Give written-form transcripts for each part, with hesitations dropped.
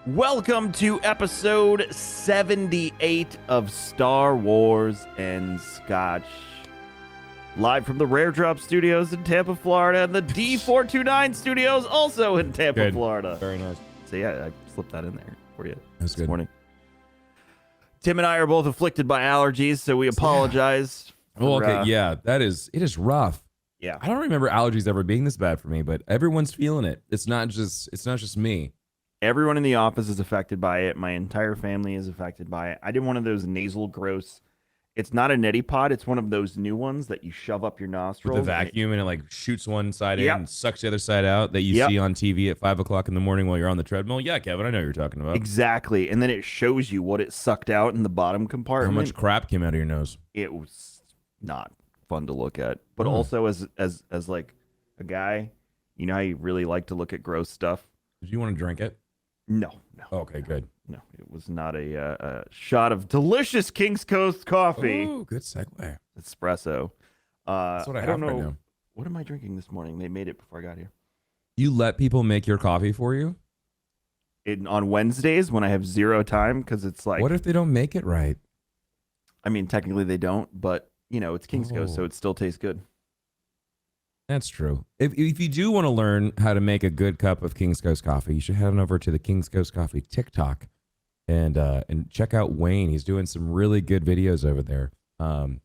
Welcome to episode 78 of Star Wars and Scotch. Live from the Rare Drop Studios in Tampa, Florida, and the D429 Studios also in Tampa, Florida. Very nice. So yeah, I slipped that in there for you That's this good. morning. Tim and I are both afflicted by allergies, so we apologize. Well, for, okay, yeah, it is rough. Yeah. I don't remember allergies ever being this bad for me, but everyone's feeling it. It's not just me. Everyone in the office is affected by it. My entire family is affected by it. I did one of those nasal gross. It's not a neti pot. It's one of those new ones that you shove up your nostrils. With the vacuum and it like shoots one side in Yep. and sucks the other side out that you see on TV at 5 o'clock in the morning while you're on the treadmill. Yeah, Kevin, I know what you're talking about. Exactly. And then it shows you what it sucked out in the bottom How compartment. much crap came out of your nose? It was not fun to look at. But also as like a guy, you know how you really like to look at gross stuff? Did you want to drink it? No. Okay, good. No, it was not a shot of delicious King's Coast coffee. Ooh, good segue. Espresso. That's what I don't have know. right now. What am I drinking this morning? They made it before I got here. You let people make your coffee for you? On Wednesdays when I have zero time, because it's like, What if they don't make it right? I mean, technically they don't, but you know, it's King's Coast, so it still tastes good. That's true. If you do want to learn how to make a good cup of King's Coast coffee, you should head on over to the King's Coast Coffee TikTok and check out Wayne. He's doing some really good videos over there.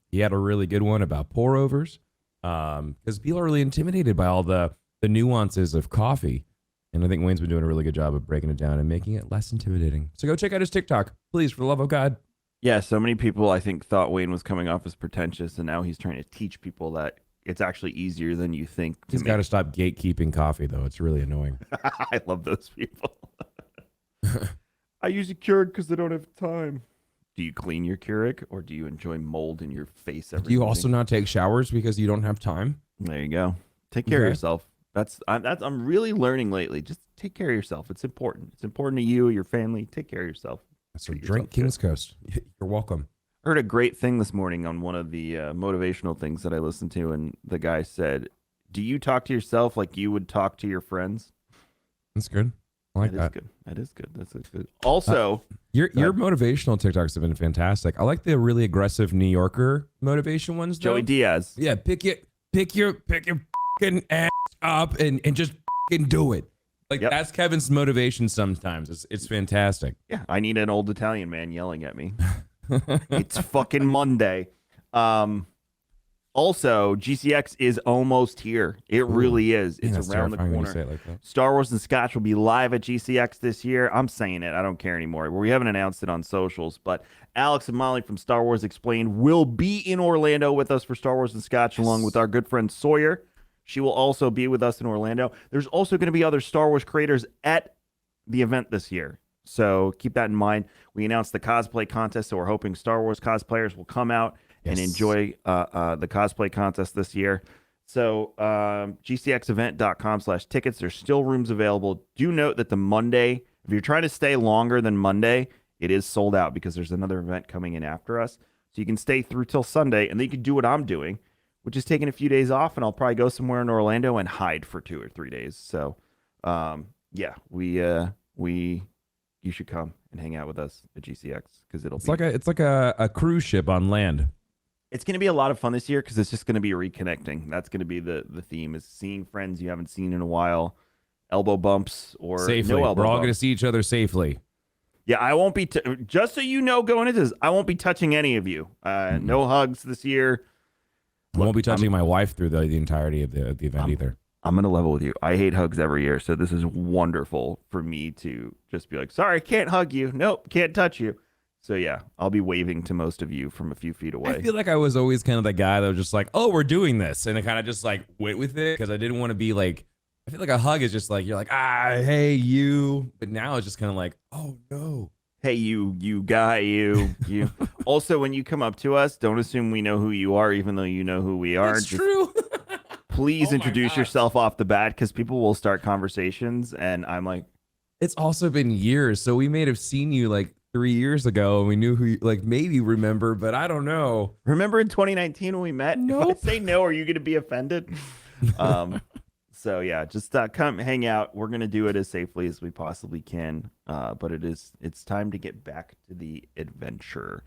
He had a really good one about pour overs because people are really intimidated by all the nuances of coffee. And I think Wayne's been doing a really good job of breaking it down and making it less intimidating. So go check out his TikTok, please, for the love of God. Yeah, so many people I think thought Wayne was coming off as pretentious, and now he's trying to teach people that it's actually easier than you think. He's got to stop gatekeeping coffee, though. It's really annoying. I love those people. I use a Keurig because I don't have time. Do you clean your Keurig, or do you enjoy mold in your face every Do you morning? also not take showers because you don't have time? There you go. Take care of yourself. I'm really learning lately. Just take care of yourself. It's important. It's important to you, your family. Take care of yourself. So Treat drink yourself King's good. Coast. You're welcome. I heard a great thing this morning on one of the motivational things that I listened to, and the guy said, "Do you talk to yourself like you would talk to your friends?" That's good. I like that. Good. That is good. That's good. Also, Your motivational TikToks have been fantastic. I like the really aggressive New Yorker motivation ones. Though. Joey Diaz. Yeah, pick your fucking ass up and just fucking do it. Like that's Kevin's motivation sometimes. It's fantastic. Yeah, I need an old Italian man yelling at me. It's fucking Monday. Also, GCX is almost here. It really is. It's That's around the terrifying when you corner. say it like that. Star Wars and Scotch will be live at GCX this year. I'm saying it. I don't care anymore. We haven't announced it on socials, but Alex and Molly from Star Wars Explained will be in Orlando with us for Star Wars and Scotch, along with our good friend Sawyer. She will also be with us in Orlando. There's also going to be other Star Wars creators at the event this year, so keep that in mind. We announced the cosplay contest, so we're hoping Star Wars cosplayers will come out and enjoy the cosplay contest this year. So gcxevent.com/tickets. There's still rooms available. Do note that the Monday, if you're trying to stay longer than Monday, it is sold out because there's another event coming in after us. So you can stay through till Sunday, and then you can do what I'm doing, which is taking a few days off, and I'll probably go somewhere in Orlando and hide for 2 or 3 days. So yeah, you should come and hang out with us at GCX because It's like a cruise ship on land. It's going to be a lot of fun this year because it's just going to be reconnecting. That's going to be the theme, is seeing friends you haven't seen in a while, elbow bumps or Safely. no elbow We're all bumps. going to see each other safely. Yeah, I won't be, just so you know going into this, I won't be touching any of you. No hugs this year. I won't be touching my wife through the entirety of the event either. I'm going to level with you. I hate hugs every year, so this is wonderful for me to just be like, sorry, can't hug you. Nope, can't touch you. So yeah, I'll be waving to most of you from a few feet away. I feel like I was always kind of the guy that was just like, oh, we're doing this. And I kind of just like went with it because I didn't want to be like, I feel like a hug is just like, you're like, hey, you. But now it's just kind of like, oh, no. Hey, you guy, you. Also, when you come up to us, don't assume we know who you are, even though you know who we are. It's true. Please introduce yourself off the bat because people will start conversations. And I'm like, It's also been years. So we may have seen you like 3 years ago and we knew who you, like maybe remember, but I don't know. remember in 2019 when we met? Nope. If I say no, are you going to be offended? So yeah, just come hang out. We're gonna do it as safely as we possibly can. But it's time to get back to the adventure.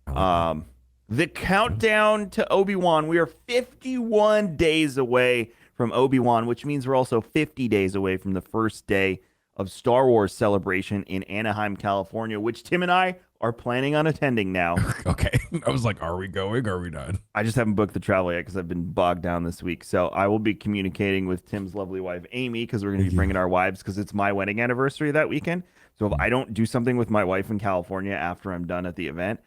The countdown to Obi-Wan. We are 51 days away from Obi-Wan, which means we're also 50 days away from the first day of Star Wars Celebration in Anaheim, California, which Tim and I are planning on attending now. Okay. I was like, are we going? Are we not? I just haven't booked the travel yet because I've been bogged down this week. So I will be communicating with Tim's lovely wife, Amy, because we're going to be bringing our wives because it's my wedding anniversary that weekend. So if I don't do something with my wife in California after I'm done at the event,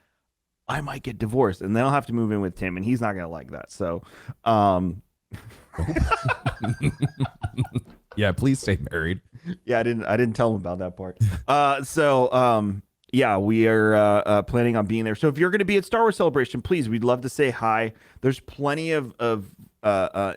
I might get divorced and then I'll have to move in with Tim and he's not going to like that. So, yeah, please stay married. Yeah, I didn't tell him about that part. Yeah, we are planning on being there. So if you're going to be at Star Wars Celebration, please, we'd love to say hi. There's plenty of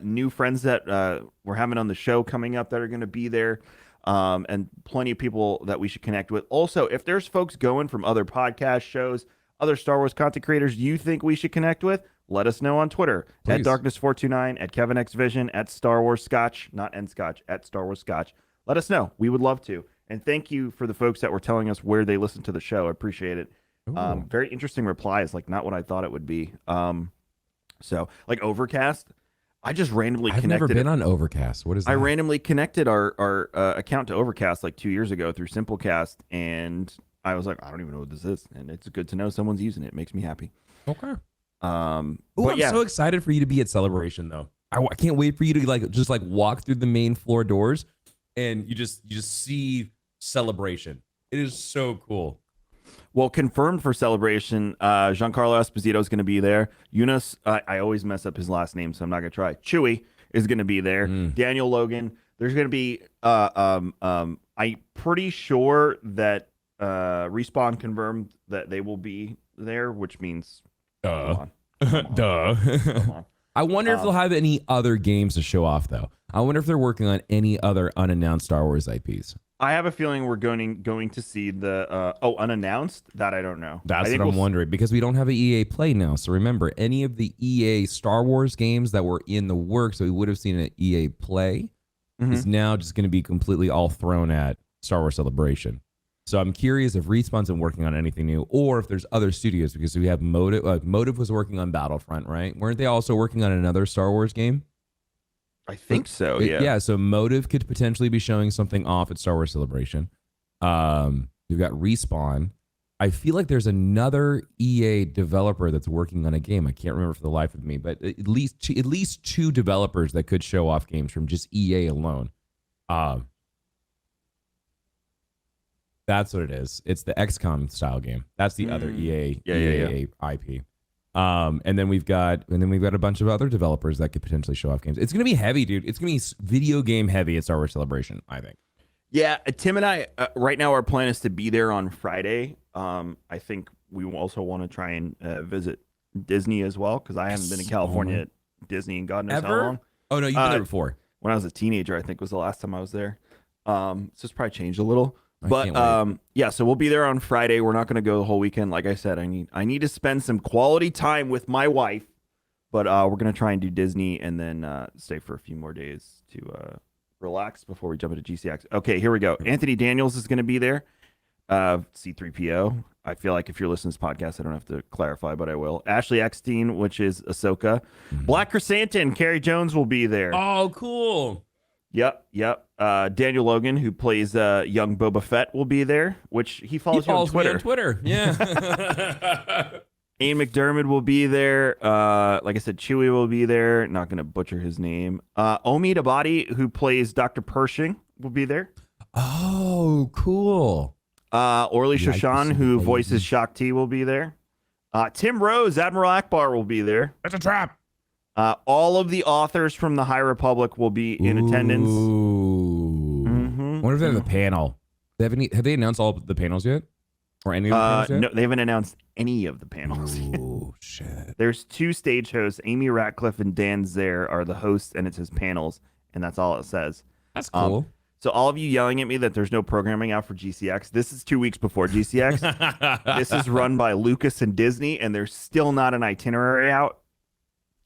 new friends that we're having on the show coming up that are going to be there, and plenty of people that we should connect with. Also, if there's folks going from other podcast shows, other Star Wars content creators you think we should connect with, let us know on Twitter. Please. At Darkness429, at KevinXVision, at Star Wars Scotch, not N Scotch, at Star Wars Scotch. Let us know. We would love to. And thank you for the folks that were telling us where they listen to the show. I appreciate it. Very interesting replies, like not what I thought it would be. So like Overcast, I just randomly connected. I've never been on Overcast. What is that? I randomly connected our account to Overcast like 2 years ago through Simplecast, and I was like, I don't even know what this is, and it's good to know someone's using it. It makes me happy. Okay. I'm so excited for you to be at Celebration though. I can't wait for you to just walk through the main floor doors, and you just see Celebration. It is so cool. Well, confirmed for Celebration, Giancarlo Esposito is going to be there. Eunice, I always mess up his last name, so I'm not going to try. Chewie is going to be there. Daniel Logan. There's going to be, I'm pretty sure that Respawn confirmed that they will be there, which means, come on. I wonder if they'll have any other games to show off, though. I wonder if they're working on any other unannounced Star Wars IPs. I have a feeling we're going to see the unannounced. That I don't know. That's what I'm wondering, because we don't have an EA Play now. So remember, any of the EA Star Wars games that were in the works that we would have seen at EA Play is now just going to be completely all thrown at Star Wars Celebration. So I'm curious if Respawn's been working on anything new, or if there's other studios, because we have Motive. Motive was working on Battlefront, right? Weren't they also working on another Star Wars game? I think so, yeah. Yeah, so Motive could potentially be showing something off at Star Wars Celebration. We've got Respawn. I feel like there's another EA developer that's working on a game. I can't remember for the life of me, but at least two developers that could show off games from just EA alone. That's what it is. It's the XCOM style game. That's the other EA IP. And then we've got a bunch of other developers that could potentially show off games. It's gonna be heavy, dude. It's gonna be video game heavy at Star Wars Celebration, I think. Yeah, Tim and I right now our plan is to be there on Friday. I think we also want to try and visit Disney as well, because I haven't been in California at Disney in God knows how long. Oh no, you've been there before. When I was a teenager, I think was the last time I was there. So it's probably changed a little. But yeah, so we'll be there on Friday. We're not going to go the whole weekend. Like I said, I need to spend some quality time with my wife. But we're going to try and do Disney and then stay for a few more days to relax before we jump into GCX. Okay, here we go. Anthony Daniels is going to be there. C-3PO. I feel like if you're listening to this podcast, I don't have to clarify, but I will. Ashley Eckstein, which is Ahsoka. Black Chrysanthemum, Carrie Jones will be there. Oh, cool. Yep. Daniel Logan, who plays young Boba Fett, will be there, which he follows you on Twitter. Me on Twitter, yeah. Ian McDermott will be there. Like I said, Chewie will be there. Not going to butcher his name. Omi Dabadi, who plays Dr. Pershing, will be there. Oh, cool. Orly Shoshan, who voices Shakti, will be there. Tim Rose, Admiral Akbar, will be there. That's a trap. All of the authors from the High Republic will be in attendance. Ooh. I wonder if they have a panel. Have they announced all the panels yet? Or any of the panels yet? No, they haven't announced any of the panels. Oh, shit. There's two stage hosts. Amy Ratcliffe and Dan Zare are the hosts, and it says panels, and that's all it says. That's cool. So all of you yelling at me that there's no programming out for GCX, this is 2 weeks before GCX. This is run by Lucas and Disney, and there's still not an itinerary out.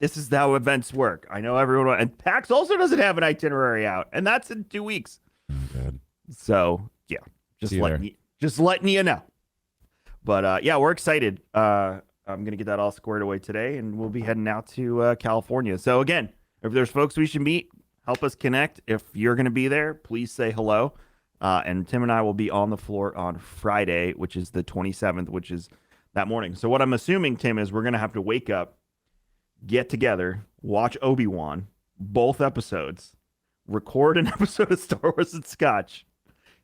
This is how events work. I know everyone, and PAX also doesn't have an itinerary out, and that's in 2 weeks. Oh, God. So yeah, just letting you know. But yeah, we're excited. I'm gonna get that all squared away today, and we'll be heading out to California. So again, if there's folks we should meet, help us connect. If you're gonna be there, please say hello. And Tim and I will be on the floor on Friday, which is the 27th, which is that morning. So what I'm assuming, Tim, is we're gonna have to wake up, get together, watch Obi-Wan, both episodes, record an episode of Star Wars and Scotch,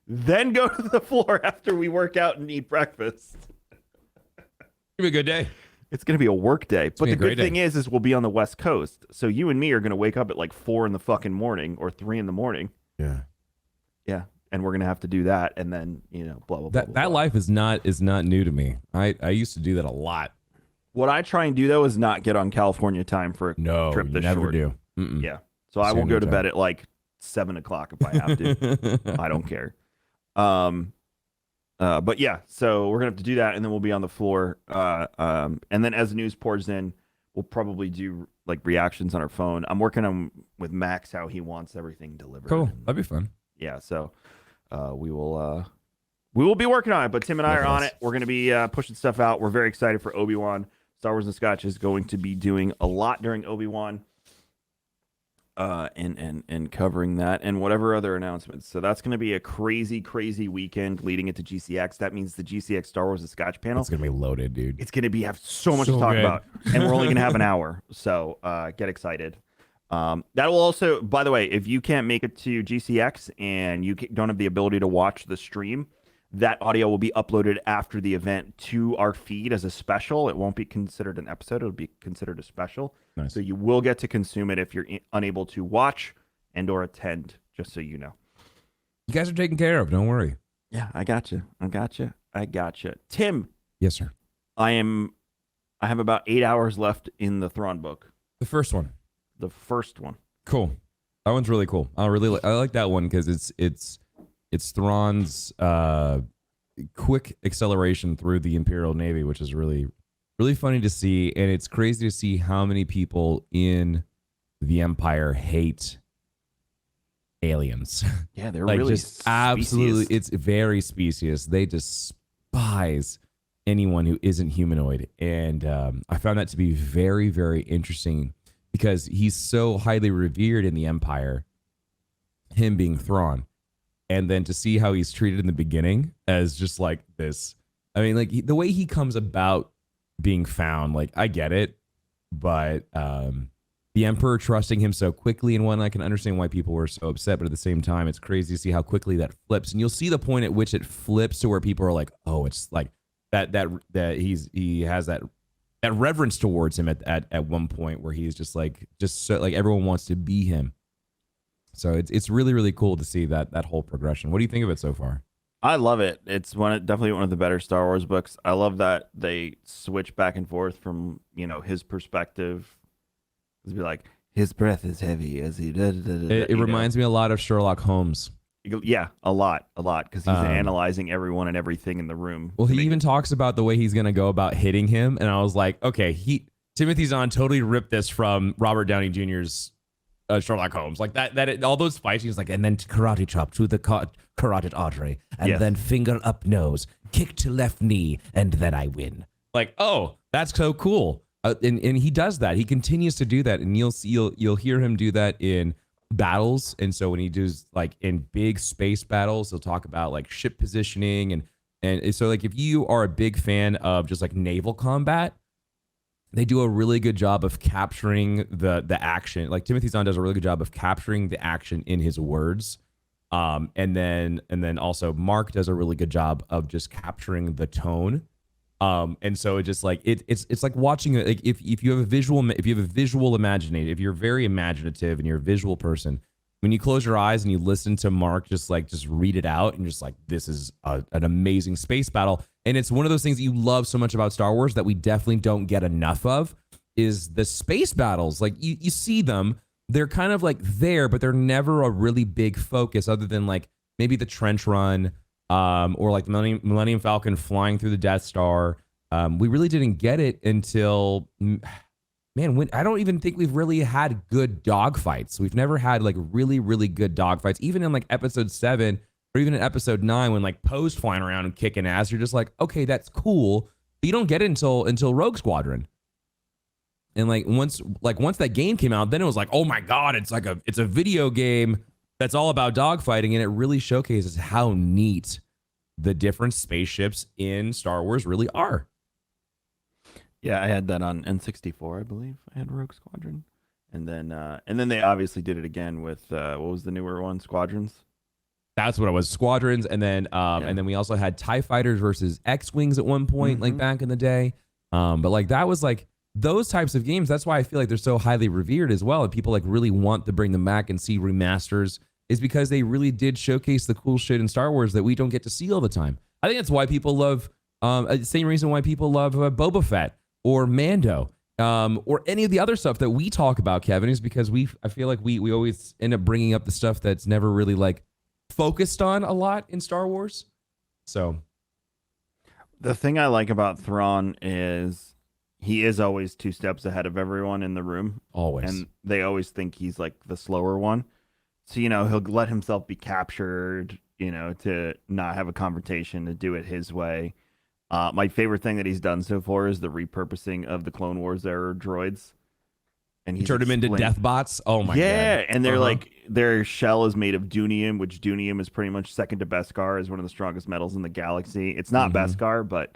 then go to the floor after we work out and eat breakfast. It'll be a good day. It's going to be a work day. But the good thing day. is we'll be on the West Coast. So you and me are going to wake up at like 4 in the fucking morning or 3 in the morning. Yeah. Yeah. And we're going to have to do that. And then, blah, blah, blah. That life is not new to me. I used to do that a lot. What I try and do, though, is not get on California time for a trip this never short. do. Mm-mm. Yeah. So I will go to bed at like 7 o'clock if I have to. I don't care. But yeah, so we're gonna have to do that, and then we'll be on the floor. And then as the news pours in, we'll probably do like reactions on our phone. I'm working on with Max how he wants everything delivered. Cool, that'd be fun. Yeah, so we will be working on it. But Tim and I are on it. We're gonna be pushing stuff out. We're very excited for Obi-Wan. Star Wars and Scotch is going to be doing a lot during Obi-Wan. And covering that and whatever other announcements. So that's going to be a crazy weekend leading into GCX. That means the GCX Star Wars and Scotch panel. It's going to be loaded, dude. It's going to have so much to talk about, and we're only going to have an hour. So get excited. That will also, by the way, if you can't make it to GCX and you don't have the ability to watch the stream, that audio will be uploaded after the event to our feed as a special. It won't be considered an episode. It'll be considered a special. Nice. So you will get to consume it if you're unable to watch and or attend, just so you know. You guys are taken care of. Don't worry. Yeah, I got you. Tim. Yes, sir. I have about 8 hours left in the Thrawn book. The first one. The first one. Cool. That one's really cool. I like that one because it's Thrawn's quick acceleration through the Imperial Navy, which is really funny to see, and it's crazy to see how many people in the Empire hate aliens. Yeah, they're like really just absolutely. It's very specious. They despise anyone who isn't humanoid, and I found that to be very, very interesting because he's so highly revered in the Empire. Him being Thrawn. And then to see how he's treated in the beginning as just like this. I mean, like the way he comes about being found, like I get it, but the Emperor trusting him so quickly and I can understand why people were so upset, but at the same time, it's crazy to see how quickly that flips. And you'll see the point at which it flips to where people are like, oh, it's like that he has that reverence towards him at one point where he's just so like everyone wants to be him. So it's really, really cool to see that whole progression. What do you think of it so far? I love it. It's definitely one of the better Star Wars books. I love that they switch back and forth from, his perspective. It'd be like, his breath is heavy as he does. It reminds me a lot of Sherlock Holmes. Yeah, a lot, because he's analyzing everyone and everything in the room. Well, he even talks about the way he's going to go about hitting him. And I was like, okay, Timothy Zahn totally ripped this from Robert Downey Jr.'s Sherlock Holmes, like that all those fights. He's like, and then karate chop to the carotid artery, and then finger up nose, kick to left knee, and then I win. Like, oh, that's so cool. And he does that. He continues to do that, and you'll hear him do that in battles. And so when he does like in big space battles, he'll talk about like ship positioning, and so like if you are a big fan of just like naval combat. They do a really good job of capturing the action. Like Timothy Zahn does a really good job of capturing the action in his words. And then also Mark does a really good job of just capturing the tone. And so it just like it's like watching it. Like if you have a visual imagination, if you're very imaginative and you're a visual person, when you close your eyes and you listen to Mark just read it out and just like, this is an amazing space battle. And it's one of those things that you love so much about Star Wars that we definitely don't get enough of is the space battles. Like you see them, they're kind of like there, but they're never a really big focus other than like maybe the trench run or like the Millennium Falcon flying through the Death Star. We really didn't get it until man, I don't even think we've really had good dogfights. We've never had like really, really good dogfights. Even in like episode 7 or even in episode 9, when like Poe's flying around and kicking ass, you're just like, okay, that's cool. But you don't get it until Rogue Squadron. And like once that game came out, then it was like, oh my God, it's a video game that's all about dogfighting, and it really showcases how neat the different spaceships in Star Wars really are. Yeah, I had that on N64, I believe. I had Rogue Squadron, and then they obviously did it again with what was the newer one, Squadrons. That's what it was, Squadrons, and then we also had TIE Fighters versus X-Wings at one point, like back in the day. But like that was like those types of games. That's why I feel like they're so highly revered as well, and people like really want to bring them back and see remasters, is because they really did showcase the cool shit in Star Wars that we don't get to see all the time. I think that's why people love, same reason why people love Boba Fett or Mando, or any of the other stuff that we talk about, Kevin, is because I feel like we always end up bringing up the stuff that's never really like focused on a lot in Star Wars. So the thing I like about Thrawn is he is always 2 steps ahead of everyone in the room. Always. And they always think he's like the slower one. So, he'll let himself be captured, to not have a confrontation, to do it his way. My favorite thing that he's done so far is the repurposing of the Clone Wars era droids. And he turned them into death bots. Oh my god! Yeah, and they're like, their shell is made of Dunium, which Dunium is pretty much second to Beskar, is one of the strongest metals in the galaxy. It's not Beskar, but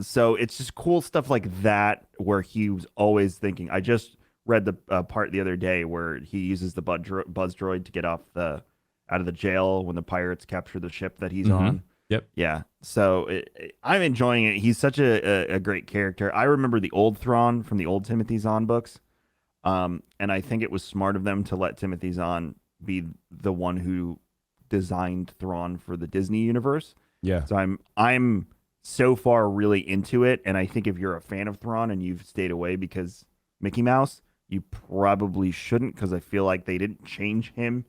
so it's just cool stuff like that where he was always thinking. I just read the part the other day where he uses the buzz droid to get out of the jail when the pirates capture the ship that he's on. Yep. Yeah. So I'm enjoying it. He's such a great character. I remember the old Thrawn from the old Timothy Zahn books. And I think it was smart of them to let Timothy Zahn be the one who designed Thrawn for the Disney universe. Yeah. So I'm so far really into it. And I think if you're a fan of Thrawn and you've stayed away because Mickey Mouse, you probably shouldn't, because I feel like they didn't change him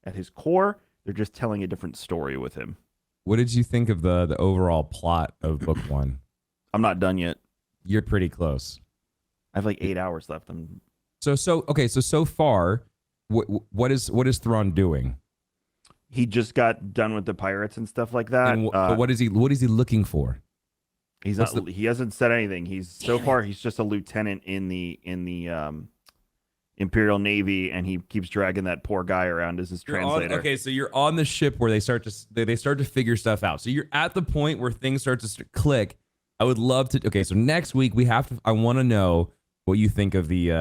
at his core. They're just telling a different story with him. What did you think of the overall plot of book 1? I'm not done yet. You're pretty close. I have like 8 hours left. So far, what is Thrawn doing? He just got done with the pirates and stuff like that. But what is he looking for? He hasn't said anything. He's just a lieutenant in the Imperial Navy, and he keeps dragging that poor guy around as his translator. So you're on the ship where they start to figure stuff out. So you're at the point where things start to click. I would love to. Okay, so next week I want to know what you think of the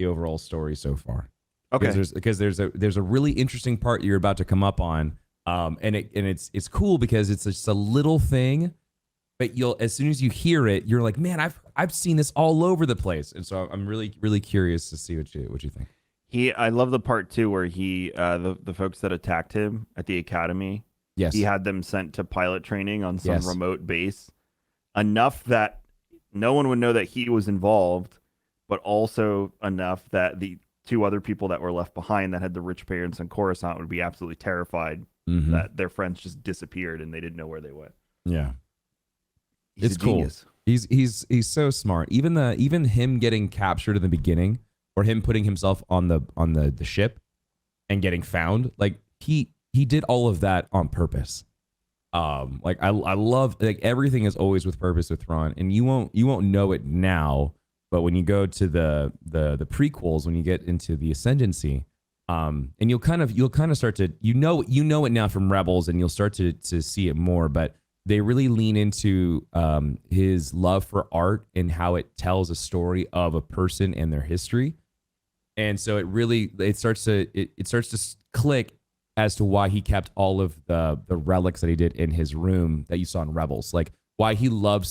overall story so far. Okay. Because there's a really interesting part you're about to come up on, and it's cool because it's just a little thing, but as soon as you hear it, you're like, man, I've seen this all over the place, and so I'm really really curious to see what you think. I love the part too where he the folks that attacked him at the academy. Yes. He had them sent to pilot training on some remote base, enough that no one would know that he was involved, but also enough that the 2 other people that were left behind that had the rich parents on Coruscant would be absolutely terrified that their friends just disappeared and they didn't know where they went. Yeah. It's cool. He's so smart. Even him getting captured in the beginning, or him putting himself on the ship and getting found, like he did all of that on purpose. Like I love, like, everything is always with purpose with Thrawn, and you won't know it now, but when you go to the prequels, when you get into the Ascendancy, and you'll kind of start to you know it now from Rebels, and you'll start to see it more, but they really lean into his love for art and how it tells a story of a person and their history. And so it starts to click as to why he kept all of the relics that he did in his room that you saw in Rebels, like why he kept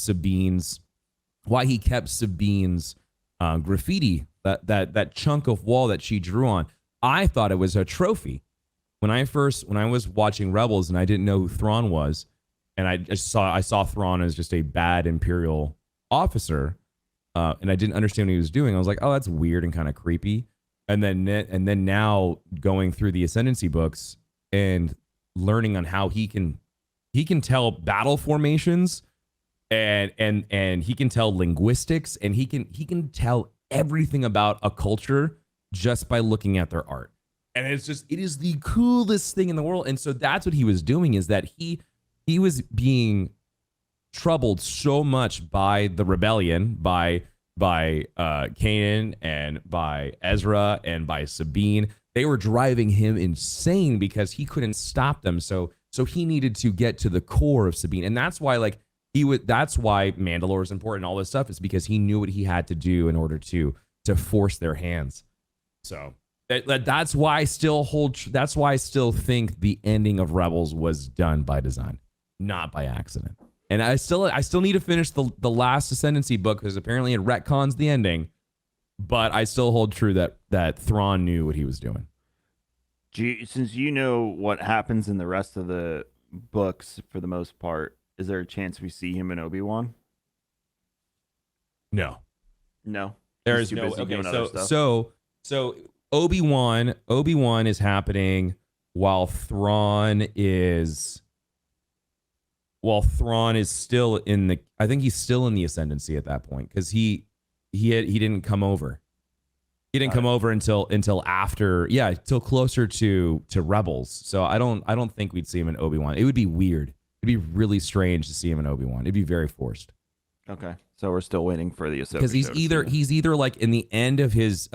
Sabine's graffiti, that chunk of wall that she drew on. I thought it was a trophy when I was watching Rebels and I didn't know who Thrawn was. And I saw Thrawn as just a bad Imperial officer, and I didn't understand what he was doing. I was like, oh, that's weird and kind of creepy. And then now going through the Ascendancy books and learning on how he can tell battle formations, and he can tell linguistics, and he can tell everything about a culture just by looking at their art. And it is the coolest thing in the world. And so that's what he was doing, is that he was being troubled so much by the rebellion, by Kanan and by Ezra and by Sabine. They were driving him insane because he couldn't stop them. So he needed to get to the core of Sabine. And that's why that's why Mandalore is important. All this stuff is because he knew what he had to do in order to force their hands. So that's why I still think the ending of Rebels was done by design, not by accident. And I still need to finish the last Ascendancy book, because apparently it retcons the ending, but I still hold true that Thrawn knew what he was doing. Since you know what happens in the rest of the books for the most part, is there a chance we see him in Obi-Wan? No. There is no. Okay, so Obi-Wan is happening while Thrawn is still in the, I think he's still in the Ascendancy at that point, because he didn't come over. He didn't come over until after, till closer to Rebels. So I don't think we'd see him in Obi-Wan. It would be weird. It'd be really strange to see him in Obi-Wan. It'd be very forced. Okay, so we're still waiting for the Ahsoka, because he's either like in the end of his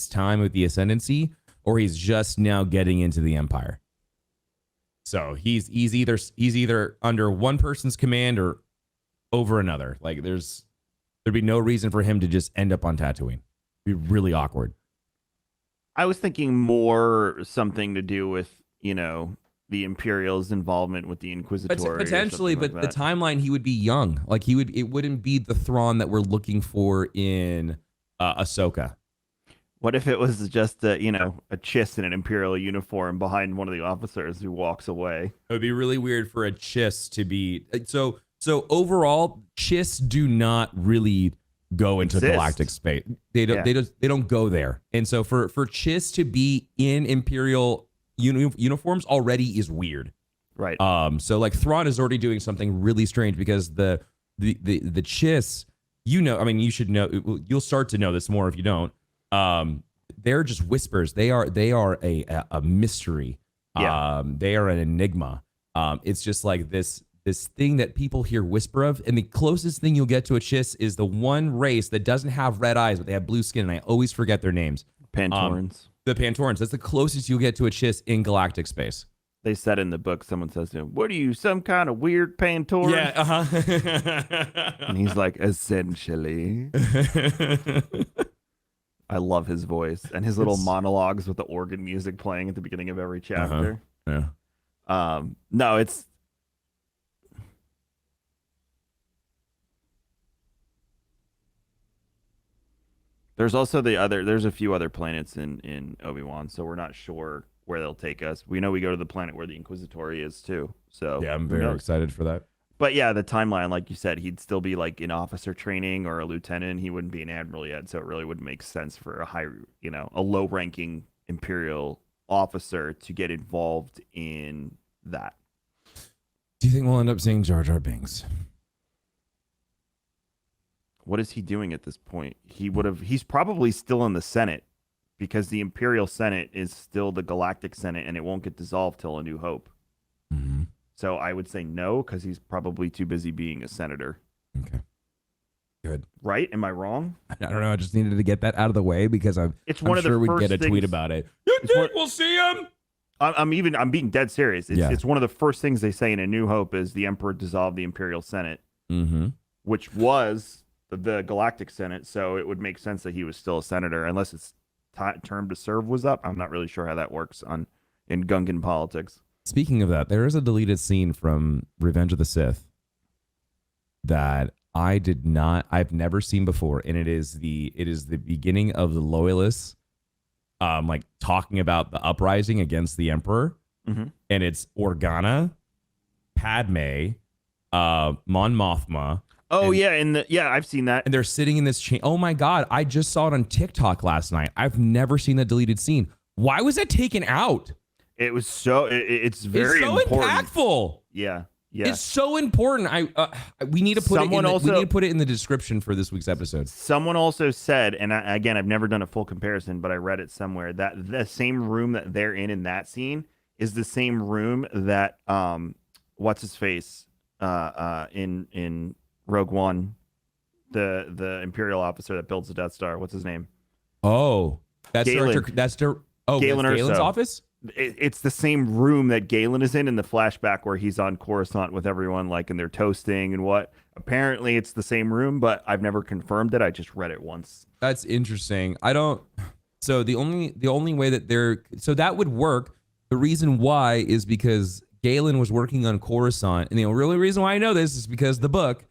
time with the Ascendancy, or he's just now getting into the Empire. So he's either under one person's command or over another. Like there'd be no reason for him to just end up on Tatooine. It'd be really awkward. I was thinking more something to do with, the Imperial's involvement with the Inquisitor. Potentially, but the timeline, he would be young. Like it wouldn't be the Thrawn that we're looking for in Ahsoka. What if it was just a Chiss in an Imperial uniform behind one of the officers who walks away? It would be really weird for a Chiss to be so overall. Chiss do not really go into galactic space. They don't go there. And so for Chiss to be in Imperial uniforms already is weird. Right. So like Thrawn is already doing something really strange, because the Chiss, you should know, you'll start to know this more if you don't. They're just whispers. They are a mystery. Yeah. They are an enigma. It's just like this thing that people hear whisper of, and the closest thing you'll get to a Chiss is the one race that doesn't have red eyes, but they have blue skin, and I always forget their names. Pantorans. The Pantorans. That's the closest you'll get to a Chiss in galactic space. They said in the book, someone says to him, "What are you, some kind of weird Pantoran?" Yeah, And he's like, "Essentially." I love his voice and his little monologues with the organ music playing at the beginning of every chapter. Yeah. No, it's. There's also there's a few other planets in Obi-Wan, so we're not sure where they'll take us. We know we go to the planet where the Inquisitori is too. So yeah, I'm very excited for that. But yeah, the timeline, like you said, he'd still be like in officer training or a lieutenant. He wouldn't be an admiral yet, so it really wouldn't make sense for a low-ranking Imperial officer to get involved in that. Do you think we'll end up seeing Jar Jar Binks? What is he doing at this point? He's probably still in the Senate, because the Imperial Senate is still the Galactic Senate, and it won't get dissolved till A New Hope. Mm-hmm. So I would say no, because he's probably too busy being a senator. Okay. Good. Right? Am I wrong? I don't know. I just needed to get that out of the way, because I'm sure we'd get a tweet about it. You think we'll see him? I'm being dead serious. Yeah. It's one of the first things they say in A New Hope is the Emperor dissolved the Imperial Senate, which was the Galactic Senate. So it would make sense that he was still a senator, unless his term to serve was up. I'm not really sure how that works in Gungan politics. Speaking of that, there is a deleted scene from Revenge of the Sith that I've never seen before, and it is the beginning of the Loyalists, like talking about the uprising against the Emperor, and it's Organa, Padme, Mon Mothma. Oh, I've seen that. And they're sitting in this chain. Oh my God, I just saw it on TikTok last night. I've never seen that deleted scene. Why was that taken out? It was it's very so important. Impactful. Yeah. Yeah. It's so important. We need to put Someone we need to put it in the description for this week's episode. Someone also said, and again, I've never done a full comparison, but I read it somewhere that the same room that they're in that scene is the same room that what's his face in Rogue One, the Imperial officer that builds the Death Star. What's his name? Oh, Galen Galen's office. It's the same room that Galen is in the flashback where he's on Coruscant with everyone, like, and they're toasting and what. Apparently, it's the same room, but I've never confirmed it. I just read it once. That's interesting. I don't. So the only way that that would work. The reason why is because Galen was working on Coruscant, and the really reason why I know this is because the book.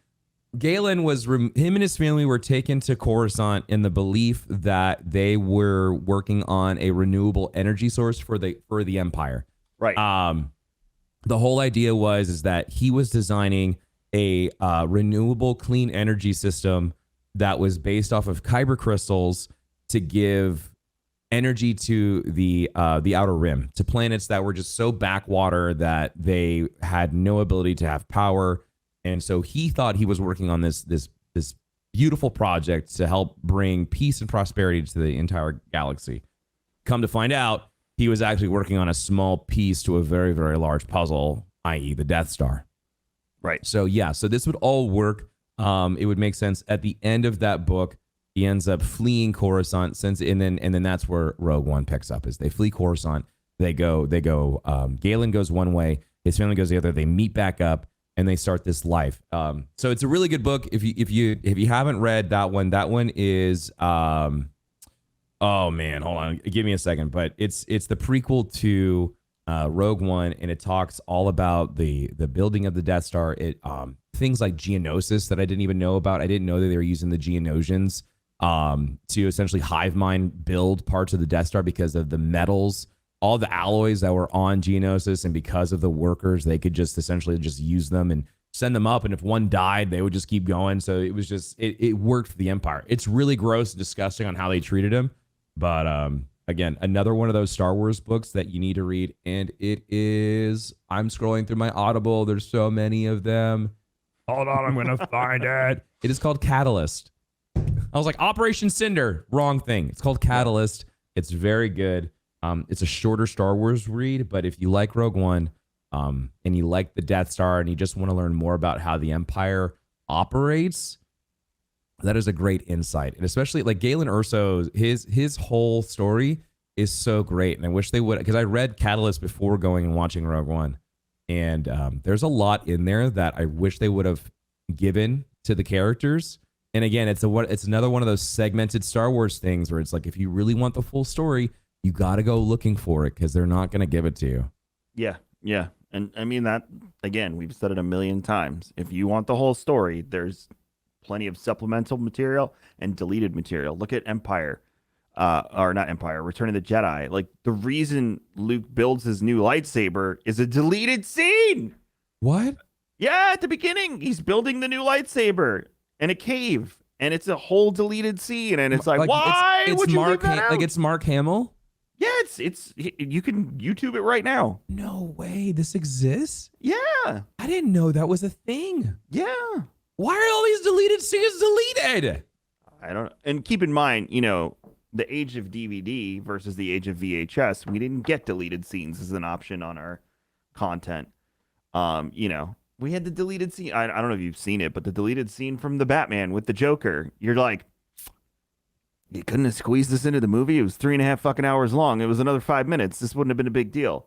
Galen him and his family were taken to Coruscant in the belief that they were working on a renewable energy source for the Empire. Right. The whole idea is that he was designing a renewable clean energy system that was based off of kyber crystals to give energy to the outer rim, to planets that were just so backwater that they had no ability to have power. And so he thought he was working on this beautiful project to help bring peace and prosperity to the entire galaxy. Come to find out, he was actually working on a small piece to a very, very large puzzle, i.e. the Death Star. Right. So yeah, so this would all work. It would make sense. At the end of that book, he ends up fleeing Coruscant, and then that's where Rogue One picks up. Is they flee Coruscant, they go. Galen goes one way, his family goes the other. They meet back up. And they start this life. So it's a really good book. If you haven't read that one is oh man, hold on, give me a second. But it's the prequel to Rogue One, and it talks all about the building of the Death Star. It things like Geonosis that I didn't even know about. I didn't know that they were using the Geonosians to essentially hive mind build parts of the Death Star because of the metals. All the alloys that were on Geonosis, and because of the workers, they could just essentially just use them and send them up. And if one died, they would just keep going. So it was just, it worked for the Empire. It's really gross and disgusting on how they treated him. But again, another one of those Star Wars books that you need to read. And it is, I'm scrolling through my Audible. There's so many of them. Hold on, I'm going to find it. It is called Catalyst. I was like, Operation Cinder. Wrong thing. It's called Catalyst. It's very good. It's a shorter Star Wars read, but if you like Rogue One and you like the Death Star and you just want to learn more about how the Empire operates, that is a great insight. And especially like Galen Erso, his whole story is so great. And I wish they would, because I read Catalyst before going and watching Rogue One. And there's a lot in there that I wish they would have given to the characters. And again, it's another one of those segmented Star Wars things where it's like, if you really want the full story, you got to go looking for it because they're not going to give it to you. Yeah. And I mean that, again, we've said it a million times. If you want the whole story, there's plenty of supplemental material and deleted material. Look at Empire, or not Empire, Return of the Jedi. Like, the reason Luke builds his new lightsaber is a deleted scene. What? Yeah, at the beginning, he's building the new lightsaber in a cave, and it's a whole deleted scene, and it's like why would you leave that out? Like, it's Mark Hamill? Yeah, it's you can YouTube it right now. No way, this exists? Yeah. I didn't know that was a thing. Yeah. Why are all these deleted scenes deleted? I don't know. And keep in mind, the age of DVD versus the age of VHS, we didn't get deleted scenes as an option on our content. We had the deleted scene. I don't know if you've seen it, but the deleted scene from the Batman with the Joker, you're like, you couldn't have squeezed this into the movie. It was 3.5 fucking hours long. It was another 5 minutes. This wouldn't have been a big deal.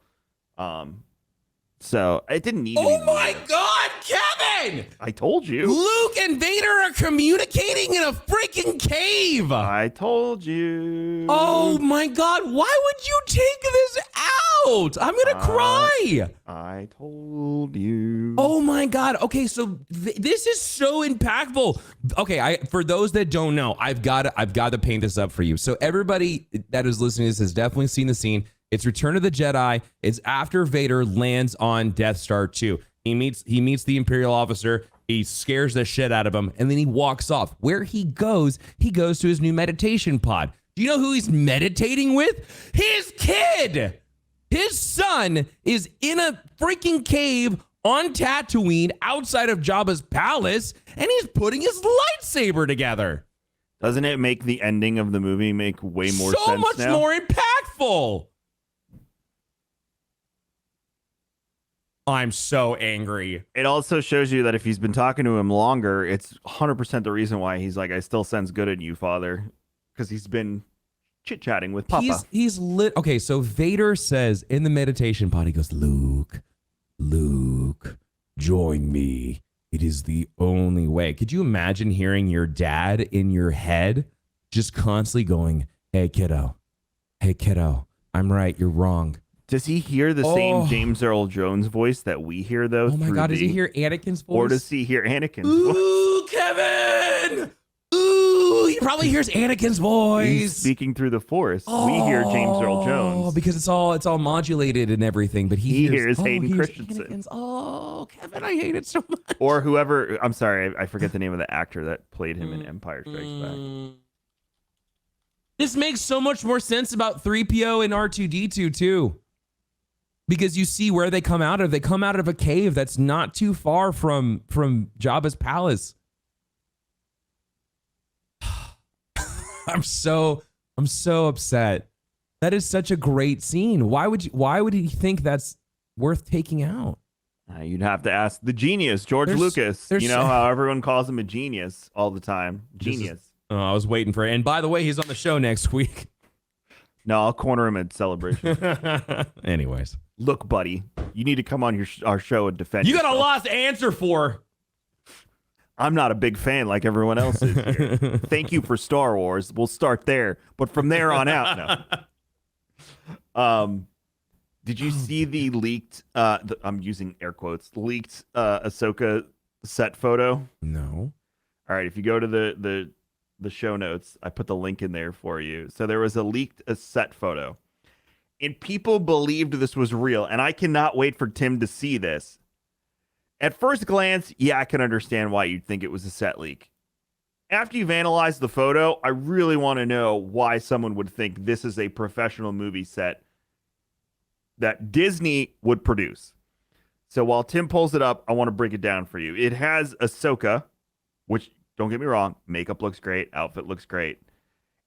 So it didn't need to be. Oh my God, Kevin! I told you. Luke and Vader are communicating in a freaking cave. I told you. Oh my God, why would you take this out? I'm going to cry. I told you. Oh my God. Okay, so this is so impactful. Okay, for those that don't know, I've got to paint this up for you. So everybody that is listening to this has definitely seen the scene. It's Return of the Jedi. It's after Vader lands on Death Star 2. He meets the Imperial officer. He scares the shit out of him, and then he walks off. Where he goes to his new meditation pod. Do you know who he's meditating with? His kid. His son is in a freaking cave on Tatooine outside of Jabba's palace, and he's putting his lightsaber together. Doesn't it make the ending of the movie make way more sense So much now? more impactful. I'm so angry. It also shows you that if he's been talking to him longer, it's 100% the reason why he's like, I still sense good in you, Father. Because he's been chit-chatting with Papa. He's lit. Okay, so Vader says in the meditation pod, he goes, Luke, join me. It is the only way. Could you imagine hearing your dad in your head just constantly going, hey, kiddo, I'm right, you're wrong. Does he hear the same James Earl Jones voice that we hear, though? Oh, my God. Does he hear Anakin's voice? Or does he hear Anakin's voice? Ooh, Kevin! Ooh, he probably hears Anakin's voice. He's speaking through the Force. We hear James Earl Jones. Because it's all modulated and everything, but he hears Hayden he hears Christensen. Anakin's. Oh, Kevin, I hate it so much. Or whoever, I'm sorry, I forget the name of the actor that played him in Empire Strikes Back. This makes so much more sense about 3PO and R2-D2 too. Because you see where they come out of. They come out of a cave that's not too far from Jabba's palace. I'm so upset. That is such a great scene. Why would he think that's worth taking out? You'd have to ask the genius, George Lucas. You know how everyone calls him a genius all the time. Genius. I was waiting for it. And by the way, he's on the show next week. No, I'll corner him at Celebration. Anyways. Look, buddy, you need to come on our show and defend You yourself. got a lot to answer for. I'm not a big fan like everyone else is here. Thank you for Star Wars. We'll start there. But from there on out, no. Did you see the leaked, I'm using air quotes, leaked Ahsoka set photo? No. All right, if you go to the show notes, I put the link in there for you. So there was a leaked set photo. And people believed this was real. And I cannot wait for Tim to see this. At first glance, yeah, I can understand why you'd think it was a set leak. After you've analyzed the photo, I really want to know why someone would think this is a professional movie set that Disney would produce. So while Tim pulls it up, I want to break it down for you. It has Ahsoka, which, don't get me wrong, makeup looks great, outfit looks great.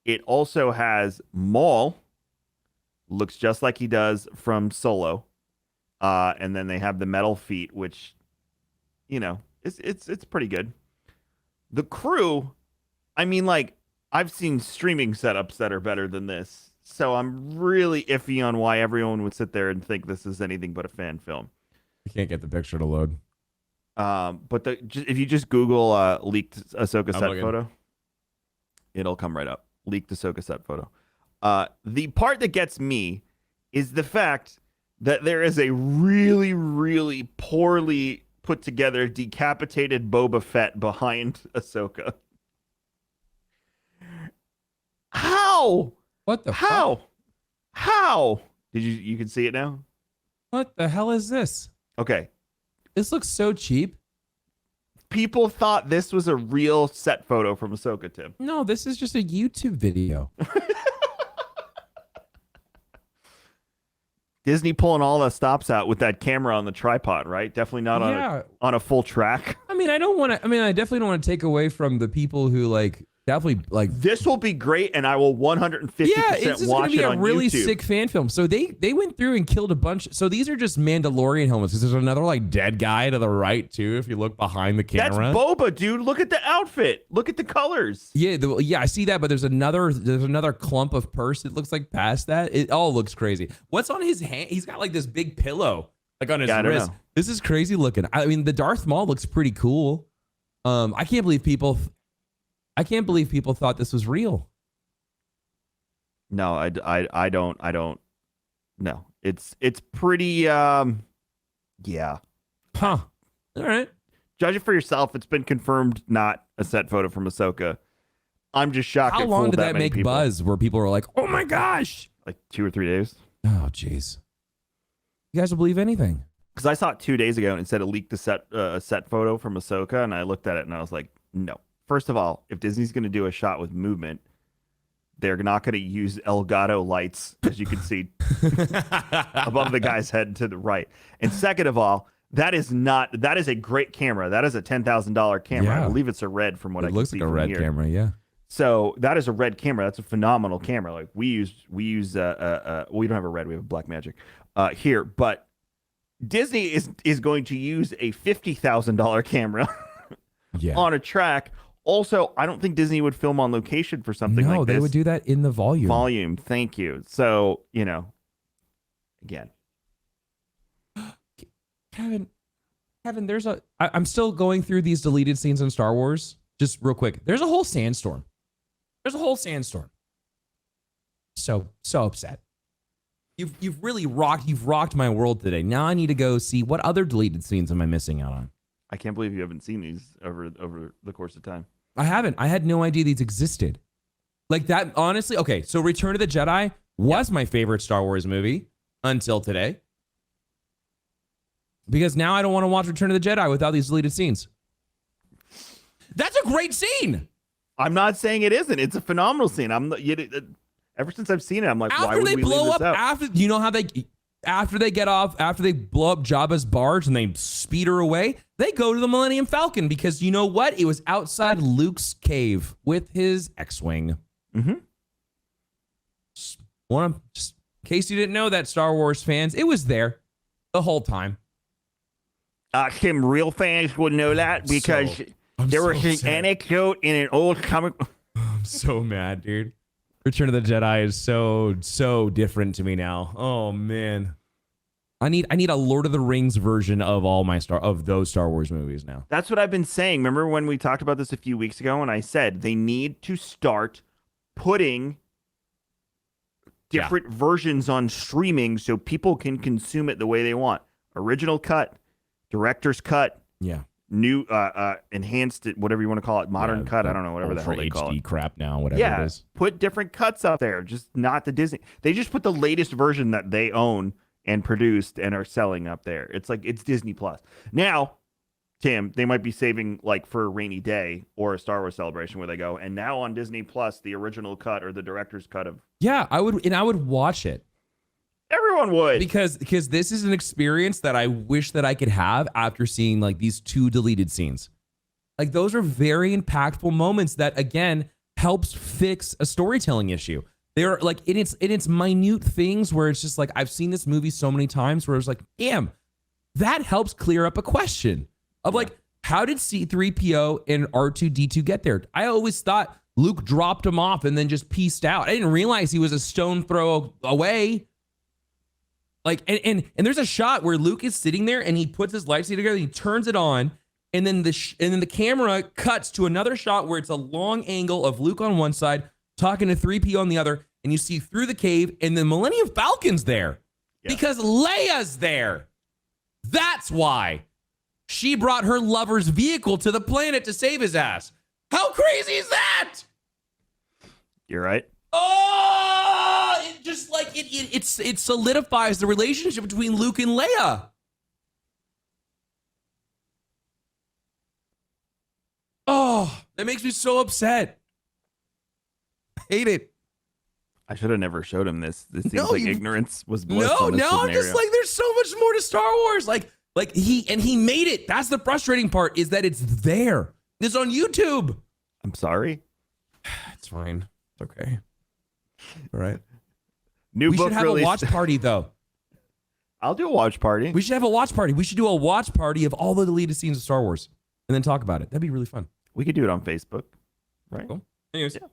It also has Maul, looks just like he does from Solo. And then they have the metal feet, which, you know, it's pretty good. The crew, I mean, like, I've seen streaming setups that are better than this. So I'm really iffy on why everyone would sit there and think this is anything but a fan film. I can't get the picture to load. But if you just Google leaked Ahsoka set photo, it'll come right up. Leaked Ahsoka set photo. The part that gets me is the fact that there is a really, really poorly put together decapitated Boba Fett behind Ahsoka. How? What the How? fuck? How? Did you can see it now? What the hell is this? Okay. This looks so cheap. People thought this was a real set photo from Ahsoka, Tim. No, this is just a YouTube video. Disney pulling all the stops out with that camera on the tripod, right? Definitely not on a full track. I mean, I definitely don't want to take away from the people who definitely this will be great, and I will 150% it's just watch gonna be it a on really YouTube. sick fan film. So they went through and killed a bunch. So these are just Mandalorian helmets. Because there's another dead guy to the right too. If you look behind the camera, that's Boba, dude. Look at the outfit. Look at the colors. Yeah, I see that. But there's another clump of purse. It looks like past that. It all looks crazy. What's on his hand? He's got this big pillow on his wrist. Know. This is crazy looking. I mean, the Darth Maul looks pretty cool. I can't believe people thought this was real. No, I don't. No, it's pretty. Yeah. Huh. All right. Judge it for yourself. It's been confirmed not a set photo from Ahsoka. I'm just shocked. How long did that make buzz where people were like, "Oh my gosh!" Like 2 or 3 days. Oh, jeez. You guys will believe anything. Because I saw it 2 days ago and it said it leaked a set photo from Ahsoka, and I looked at it and I was like, no. First of all, if Disney's going to do a shot with movement, they're not going to use Elgato lights, as you can see above the guy's head to the right. And second of all, That is a great camera. That is a $10,000 camera. Yeah. I believe it's a red from what I It can looks see like a from red here. camera, yeah. So that is a red camera. That's a phenomenal camera. Like we use we don't have a red, we have a black magic here, but Disney is going to use a $50,000 camera Yeah. on a track. Also, I don't think Disney would film on location for something like No, this. they would do that in the volume. Volume, thank you. So, again. Kevin, I'm still going through these deleted scenes in Star Wars. Just real quick. There's a whole sandstorm. So upset. You've really rocked my world today. Now I need to go see what other deleted scenes am I missing out on. I can't believe you haven't seen these over the course of time. I haven't. I had no idea these existed. Like that, honestly. Okay, so Return of the Jedi was my favorite Star Wars movie until today. Because now I don't want to watch Return of the Jedi without these deleted scenes. That's a great scene. I'm not saying it isn't. It's a phenomenal scene. Ever since I've seen it, I'm like, why would we leave this out? After you know how after they get off, after they blow up Jabba's barge and they speed her away, they go to the Millennium Falcon because you know what? It was outside Luke's cave with his X-wing. Mm-hmm. Just in case you didn't know that, Star Wars fans, it was there the whole time. Some real fans would know that because there was an anecdote in an old comic. I'm so mad, dude. Return of the Jedi is so different to me now. Oh man, I need a Lord of the Rings version of those Star Wars movies now. That's what I've been saying. Remember when we talked about this a few weeks ago, and I said they need to start putting different versions on streaming so people can consume it the way they want. Original cut, director's cut, new enhanced, whatever you want to call it, modern cut. I don't know, whatever the hell they call HD it. crap now, whatever it is. Put different cuts up there, just not the Disney. They just put the latest version that they own and produced and are selling up there. It's like it's Disney Plus. Now, Tim, they might be saving like for a rainy day or a Star Wars celebration where they go, and now on Disney Plus, the original cut or the director's cut of I would watch it. Everyone would. Because this is an experience that I wish that I could have after seeing like these 2 deleted scenes. Like those are very impactful moments that again helps fix a storytelling issue. They're like it's minute things where it's just like I've seen this movie so many times where it's like, damn, that helps clear up a question of like, how did C-3PO and R2-D2 get there? I always thought Luke dropped him off and then just pieced out. I didn't realize he was a stone throw away. Like, and there's a shot where Luke is sitting there and he puts his lightsaber together, he turns it on, and then the camera cuts to another shot where it's a long angle of Luke on one side, talking to 3PO on the other, and you see through the cave, and the Millennium Falcon's there because Leia's there. That's why she brought her lover's vehicle to the planet to save his ass. How crazy is that? You're right. Oh, it just like it solidifies the relationship between Luke and Leia. Oh, that makes me so upset. I hate it. I should have never showed him this. This seems like ignorance was bliss. No, in this I'm scenario. just like there's so much more to Star Wars. Like he made it. That's the frustrating part is that it's there. It's on YouTube. I'm sorry. It's fine. It's okay. All right. New we book should have released. a watch party though. I'll do a watch party. We should have a watch party. We should do a watch party of all the deleted scenes of Star Wars and then talk about it. That'd be really fun. We could do it on Facebook, right? Cool. Anyways, go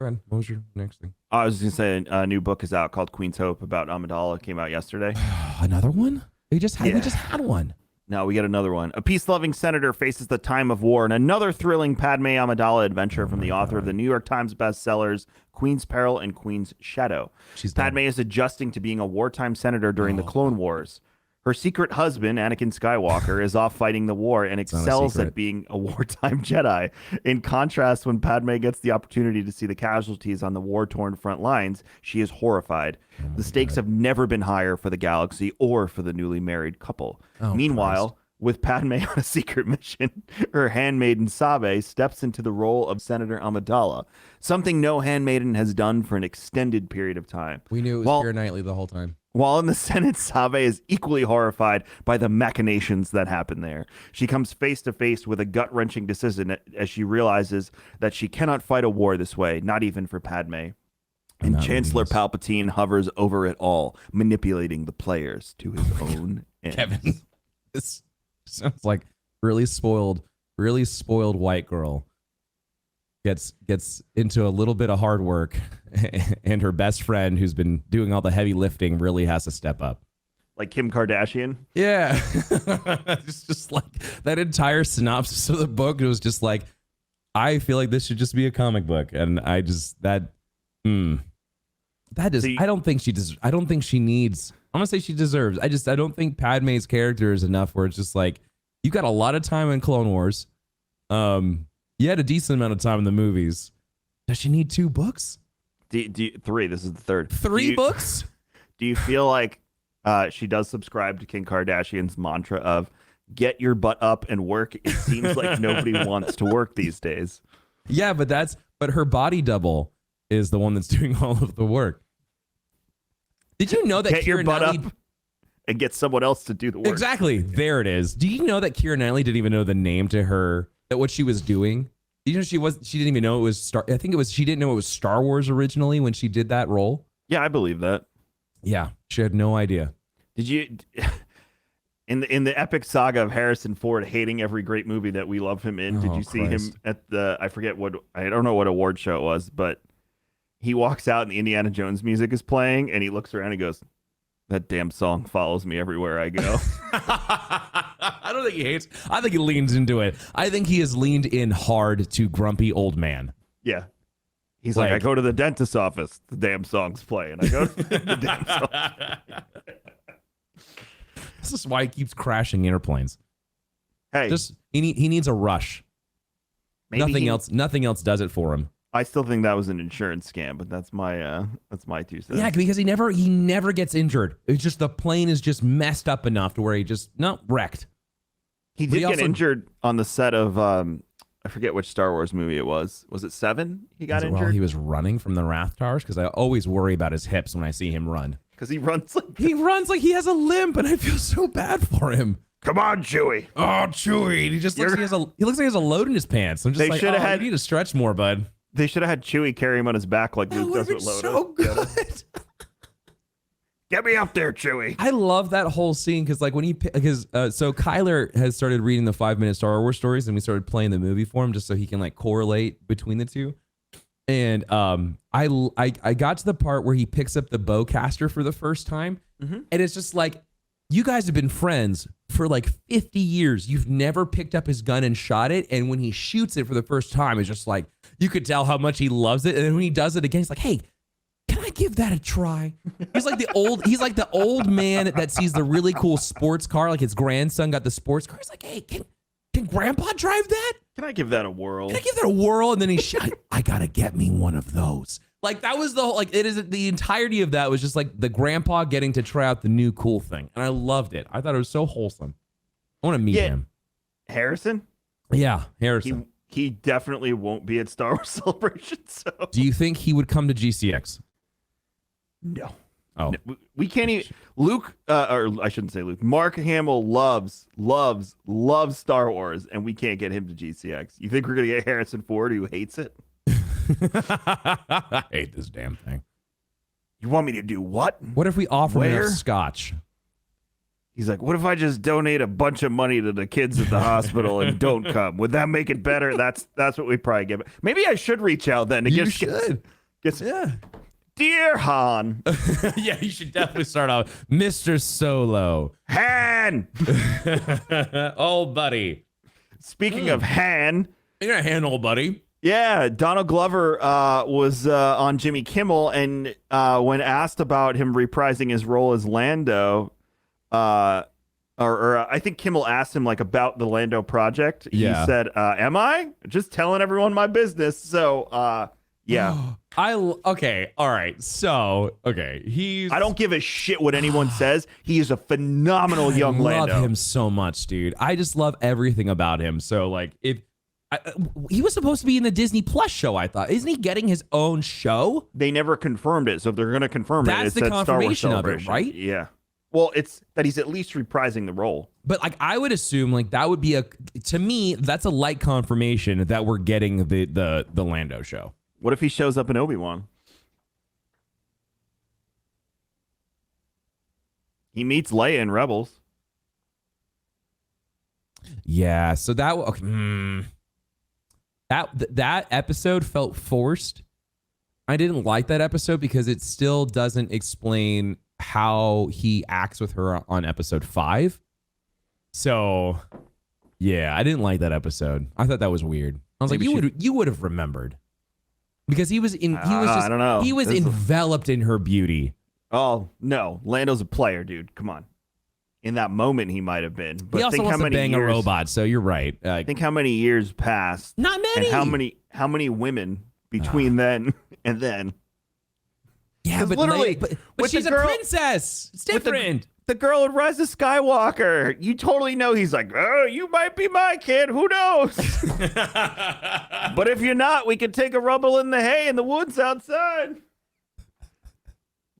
ahead. What was your next thing? I was just gonna say a new book is out called Queen's Hope about Amidala. Came out yesterday. Another one? We just had one. No, we got another one. A peace-loving senator faces the time of war in another thrilling Padme Amidala adventure from the author of the New York Times bestsellers Queen's Peril and Queen's Shadow. Padme is adjusting to being a wartime senator during the Clone Wars. Her secret husband, Anakin Skywalker, is off fighting the war and excels at being a wartime Jedi. In contrast, when Padme gets the opportunity to see the casualties on the war-torn front lines, she is horrified. The stakes have never been higher for the galaxy or for the newly married couple. Meanwhile, with Padme on a secret mission, her handmaiden Sabe steps into the role of Senator Amidala, something no handmaiden has done for an extended period of time. We knew it was Keira Knightley the whole time. While in the Senate, Save is equally horrified by the machinations that happen there. She comes face to face with a gut-wrenching decision as she realizes that she cannot fight a war this way, not even for Padme. And Chancellor Palpatine hovers over it all, manipulating the players to his own ends. Kevin, this sounds like really spoiled white girl gets into a little bit of hard work, and her best friend, who's been doing all the heavy lifting, really has to step up. Like Kim Kardashian? Yeah. It's just like that entire synopsis of the book. It was just like, I feel like this should just be a comic book. And I just, I don't think she needs, I'm going to say she deserves. I don't think Padme's character is enough where it's just like, you got a lot of time in Clone Wars. You had a decent amount of time in the movies. Does she need 2 books? Three. This is the third. 3 books? Do you feel like she does subscribe to Kim Kardashian's mantra of get your butt up and work? It seems like nobody wants to work these days. Yeah, but her body double is the one that's doing all of the work. Did you know that get Keira your butt Knightley... up and get someone else to do the work? Exactly. There it is. Do you know that Keira Knightley didn't even know the name to her, that what she was doing? You know, she didn't even know it was she didn't know it was Star Wars originally when she did that role. Yeah, I believe that. Yeah, she had no idea. Did you in the epic saga of Harrison Ford hating every great movie that we love him in? Did you see him at the, I don't know what award show it was, but he walks out and the Indiana Jones music is playing and he looks around and goes, "That damn song follows me everywhere I go." I don't think he hates. I think he leans into it. I think he has leaned in hard to grumpy old man. Yeah. He's like, I go to the dentist's office, the damn song's playing. I go to the damn song. This is why he keeps crashing airplanes. Hey, just he needs a rush. Nothing else does it for him. I still think that was an insurance scam, but that's my 2 cents. Yeah, because he never gets injured. It's just the plane is just messed up enough to where he just wrecked. He did get injured on the set of I forget which Star Wars movie it was. Was it 7? He got injured while he was running from the Wrath Towers, because I always worry about his hips when I see him run. Because he runs like he has a limp, and I feel so bad for him. Come on, Chewie. Oh, Chewie. He just looks like he looks like he has a load in his pants. I'm just like, you need to stretch more, bud. They should have had Chewie carry him on his back like Luke does with Loda. So good. Get me up there, Chewie. I love that whole scene because, like, so Kyler has started reading the 5-minute Star Wars stories, and we started playing the movie for him just so he can like correlate between the two. And I got to the part where he picks up the bowcaster for the first time, and it's just like, you guys have been friends for like 50 years. You've never picked up his gun and shot it, and when he shoots it for the first time, it's just like you could tell how much he loves it. And then when he does it again, he's like, "Hey, can I give that a try?" He's like the old man that sees the really cool sports car, like his grandson got the sports car. He's like, "Hey, can Grandpa drive that? Can I give that a whirl? Can I give that a whirl?" And then he I gotta get me one of those. Like, that was the whole, like, it is the entirety of that was just like the grandpa getting to try out the new cool thing. And I loved it. I thought it was so wholesome. I want to meet him. Harrison? Yeah, Harrison. He definitely won't be at Star Wars Celebration. So, do you think he would come to GCX? No. Oh, no, we can't even. Luke, or I shouldn't say Luke. Mark Hamill loves Star Wars, and we can't get him to GCX. You think we're gonna get Harrison Ford, who hates it? I hate this damn thing. You want me to do what? What if we offer him Scotch? He's like, what if I just donate a bunch of money to the kids at the hospital and don't come? Would that make it better? That's what we probably give it. Maybe I should reach out then. You should. Yeah. Dear Han. Yeah, you should definitely start off. Mr. Solo. Han. Old buddy. Speaking of Han. You're a Han, old buddy. Yeah, Donald Glover was on Jimmy Kimmel, and when asked about him reprising his role as Lando, or I think Kimmel asked him like about the Lando project. Yeah. He said, "Am I just telling everyone my business?" So, yeah. Okay, all right. So, okay, I don't give a shit what anyone says. He is a phenomenal young Lando. I love him so much, dude. I just love everything about him. So, like, if He was supposed to be in the Disney Plus show, I thought. Isn't he getting his own show? They never confirmed it, so if they're going to confirm That's it's the that Star Wars confirmation of it, Celebration. right? Yeah. Well, it's that he's at least reprising the role. But like, I would assume like that would be to me, that's a light confirmation that we're getting the Lando show. What if he shows up in Obi-Wan? He meets Leia in Rebels. Yeah, so that okay, that episode felt forced. I didn't like that episode because it still doesn't explain how he acts with her on episode 5. So, yeah, I didn't like that episode. I thought that was weird. I was Maybe like, you would have remembered because he was I don't know. He was enveloped in her beauty. Oh no, Lando's a player, dude. Come on. In that moment, he might have been. But He also think wants how to many bang years, a robot, so you're right. Think how many years passed. Not many. And how many women between then and then. Yeah, but literally, but with she's the girl, a princess. It's different. The girl in Rise of Skywalker. You totally know he's like, oh, you might be my kid. Who knows? But if you're not, we can take a rumble in the hay in the woods outside.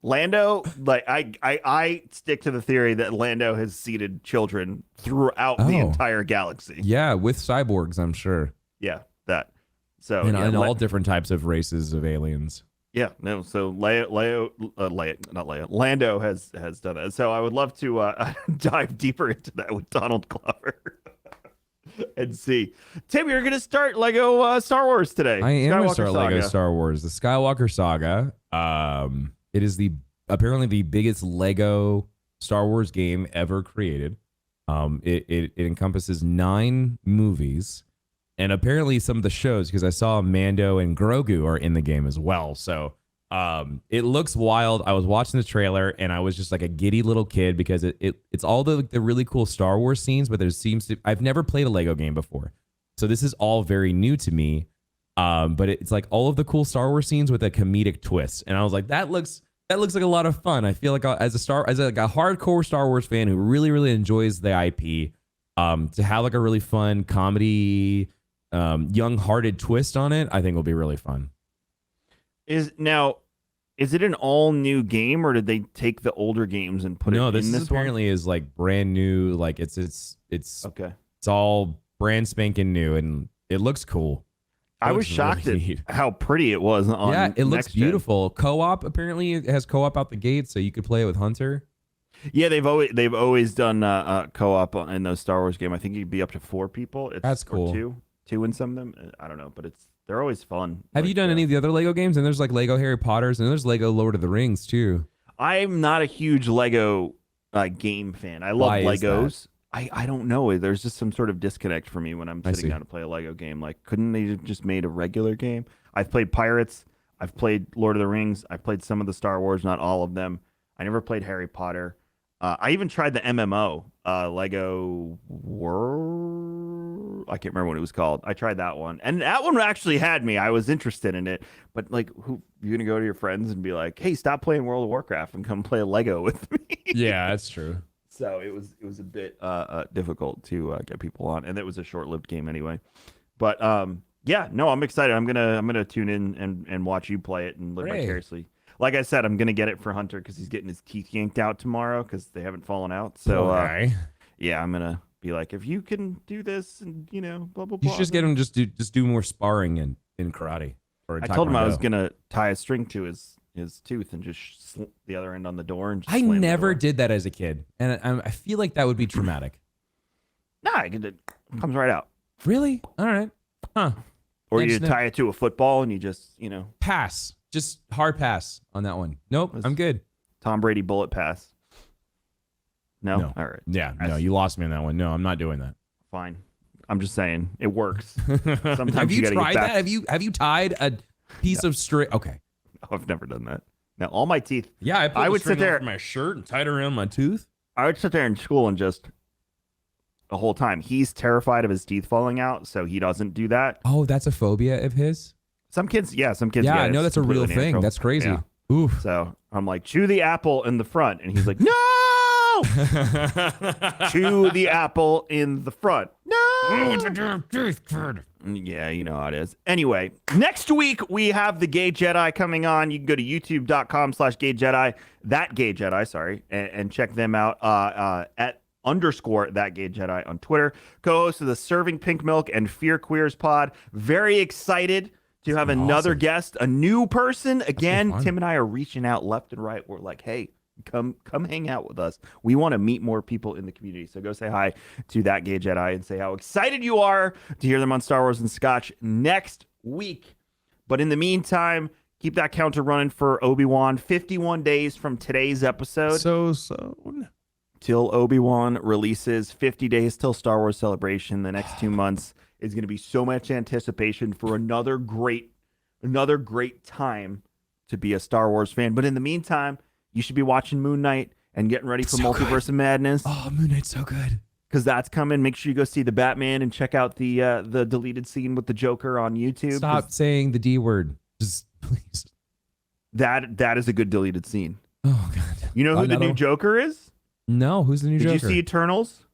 Lando, like I stick to the theory that Lando has seeded children throughout the entire galaxy. Yeah, with cyborgs, I'm sure. Yeah, that. So and all different types of races of aliens. Yeah, no. So Lando has done that. So I would love to dive deeper into that with Donald Glover and see. Tim, you're going to start Lego Star Wars today. I am going to start Saga. Lego Star Wars, the Skywalker Saga. It is apparently the biggest Lego Star Wars game ever created. It encompasses 9 movies. And apparently some of the shows, because I saw Mando and Grogu are in the game as well. So it looks wild. I was watching the trailer and I was just like a giddy little kid because it's all the really cool Star Wars scenes, but I've never played a Lego game before. So this is all very new to me. But it's like all of the cool Star Wars scenes with a comedic twist. And I was like, that looks like a lot of fun. I feel like as a hardcore Star Wars fan who really, really enjoys the IP, to have like a really fun comedy, young-hearted twist on it, I think will be really fun. Is it an all-new game, or did they take the older games and put it in this one? No, this apparently is like brand new. Like it's okay. It's all brand spanking new, and it looks cool. I was shocked at how pretty it was on. Yeah, it looks Next Gen. beautiful. Co-op apparently it has co-op out the gate, so you could play it with Hunter. Yeah, they've always done co-op in those Star Wars games. I think you'd be up to 4 people. That's cool. Or two in some of them. I don't know, but they're always fun. Have you done any of the other Lego games? And there's like Lego Harry Potters, and there's Lego Lord of the Rings too. I'm not a huge Lego game fan. I love Legos. I don't know. There's just some sort of disconnect for me when I'm sitting down to play a Lego game. Like, couldn't they have just made a regular game? I've played Pirates. I've played Lord of the Rings. I've played some of the Star Wars, not all of them. I never played Harry Potter. I even tried the MMO, Lego World. I can't remember what it was called. I tried that one. And that one actually had me. I was interested in it. But, like, you're going to go to your friends and be like, hey, stop playing World of Warcraft and come play a Lego with me? Yeah, that's true. So it was a bit difficult to get people on, and it was a short-lived game anyway. But yeah, no, I'm excited. I'm gonna tune in and watch you play it and live vicariously. Like I said, I'm gonna get it for Hunter because he's getting his teeth yanked out tomorrow because they haven't fallen out. So yeah, I'm gonna be like, if you can do this, and blah blah blah. You should just get him just do more sparring in karate. Or I told him I was gonna tie a string to his tooth and just the other end on the door. And just I never did that as a kid, and I feel like that would be traumatic. Nah, it comes right out. Really? All right. Huh. Or you tie it to a football and you just, pass. Just hard pass on that one. Nope, I'm good. Tom Brady bullet pass. No? All right. Yeah, no, you lost me on that one. No, I'm not doing that. Fine. I'm just saying it works. Sometimes have you tried that? Have you tied a piece of string? Okay. Oh, I've never done that. Now, all my teeth. Yeah, I would sit there over my shirt and tied around my tooth. I would sit there in school and just the whole time. He's terrified of his teeth falling out, so he doesn't do that. Oh, that's a phobia of his? Some kids. Yeah, I know that's a real thing. That's crazy. Yeah. Oof. So I'm like, chew the apple in the front. And he's like, no! to the apple in the front. No. Yeah, you know how it is. Anyway, next week we have the Gay Jedi coming on. You can go to youtube.com/GayJedi, ThatGayJedi, sorry, and check them out at _ThatGayJedi on Twitter. Co-host of the Serving Pink Milk and Fear Queers pod. Very excited to have another guest, a new person. Again, Tim and I are reaching out left and right. We're like, hey, come hang out with us. We want to meet more people in the community. So go say hi to That Gay Jedi and say how excited you are to hear them on Star Wars and Scotch next week. But in the meantime, keep that counter running for Obi-Wan. 51 days from today's episode. So soon. Till Obi-Wan releases. 50 days till Star Wars Celebration. The next 2 months is going to be so much anticipation for another great time to be a Star Wars fan. But in the meantime, you should be watching Moon Knight and getting ready for Multiverse of Madness. Oh, Moon Knight's so good. Because that's coming. Make sure you go see the Batman and check out the deleted scene with the Joker on YouTube. Stop saying the D word. Just please. That is a good deleted scene. Oh, God. You know who the new Joker is? No, who's the new Joker? Did you see Eternals?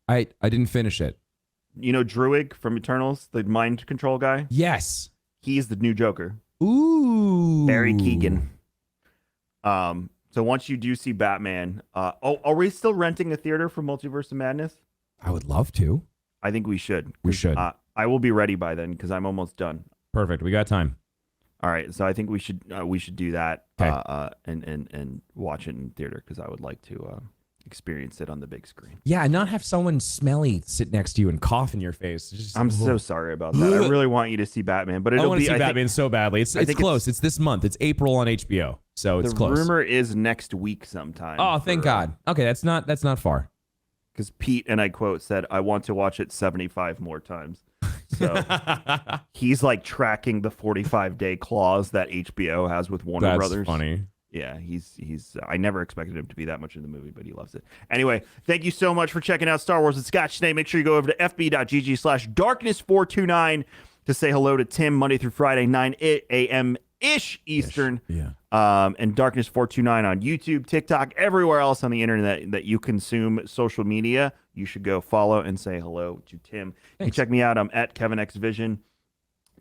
I didn't finish it. You know Druig from Eternals, the mind control guy? Yes. He's the new Joker. Ooh. Barry Keoghan. So once you do see Batman, are we still renting a theater for Multiverse of Madness? I would love to. I think we should. We should. I will be ready by then because I'm almost done. Perfect. We got time. All right, so I think we should do that and watch it in theater because I would like to experience it on the big screen. Yeah, and not have someone smelly sit next to you and cough in your face. Just, I'm so sorry about that. I really want you to see Batman, but I want to see Batman so badly. It's close. It's this month. It's April on HBO, so it's close. The rumor is next week sometime. Oh, thank God. Okay, that's not far. Because Pete, and I quote, said, "I want to watch it 75 more times." So he's like tracking the 45-day clause that HBO has with Warner Brothers. That's funny. Yeah, he's. I never expected him to be that much in the movie, but he loves it. Anyway, thank you so much for checking out Star Wars and Scotch today. Make sure you go over to fb.gg/darkness429 to say hello to Tim Monday through Friday, 9 a.m. ish Eastern. Yeah. And Darkness429 on YouTube, TikTok, everywhere else on the internet that you consume social media. You should go follow and say hello to Tim. Thanks. You can check me out. I'm at KevinXVision.